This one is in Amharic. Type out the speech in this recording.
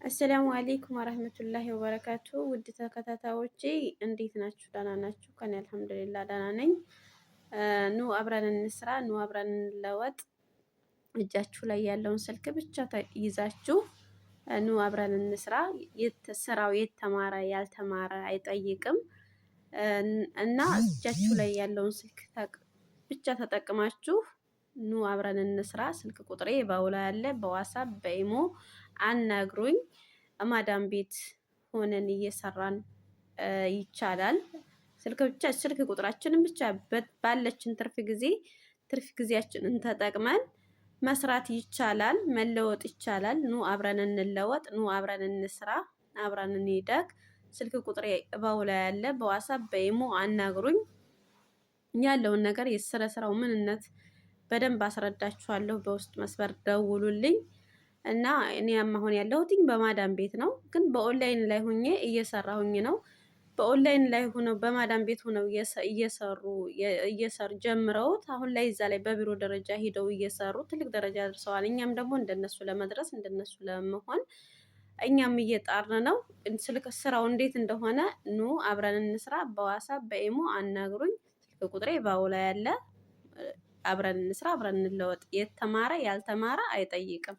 አሰላሙ አለይኩም ወራህመቱላሂ ወበረካቱ። ውድ ተከታታዮቼ እንዴት ናችሁ? ደህና ናችሁ? ከኔ አልሐምዱሊላህ ደህና ነኝ። ኑ አብረን እንስራ፣ ኑ አብረን እንለወጥ። እጃችሁ ላይ ያለውን ስልክ ብቻ ይዛችሁ ኑ አብረን እንስራ። ስራው የተማረ ያልተማረ አይጠይቅም እና እጃችሁ ላይ ያለውን ስልክ ብቻ ተጠቅማችሁ ኑ አብረን እንስራ። ስልክ ቁጥሬ ባውላ ያለ በዋትስአፕ በኢሞ አናግሩኝ። ማዳም ቤት ሆነን እየሰራን ይቻላል። ስልክ ቁጥራችንን ብቻ ባለችን ትርፍ ጊዜያችንን ተጠቅመን መስራት ይቻላል፣ መለወጥ ይቻላል። ኑ አብረን እንለወጥ፣ ኑ አብረን እንስራ፣ አብረን እንደግ። ስልክ ቁጥሬ ባውላ ያለ በዋትስአፕ በኢሞ አናግሩኝ። ያለውን ነገር የስለ ስራው ምንነት በደንብ አስረዳችኋለሁ። በውስጥ መስመር ደውሉልኝ እና እኔ አሁን ያለሁት በማዳም ቤት ነው፣ ግን በኦንላይን ላይ ሆኜ እየሰራሁኝ ነው። በኦንላይን ላይ ሆነው በማዳም ቤት ሆነው እየሰሩ ጀምረውት አሁን ላይ እዛ ላይ በቢሮ ደረጃ ሄደው እየሰሩ ትልቅ ደረጃ ደርሰዋል። እኛም ደግሞ እንደነሱ ለመድረስ እንደነሱ ለመሆን እኛም እየጣርን ነው። ስራው እንዴት እንደሆነ ኑ አብረን እንስራ። በዋትስአፕ በኢሞ አናግሩኝ። ስልክ ቁጥሬ ባውላ ያለ። አብረን እንስራ፣ አብረን እንለወጥ። የተማረ ያልተማረ አይጠይቅም።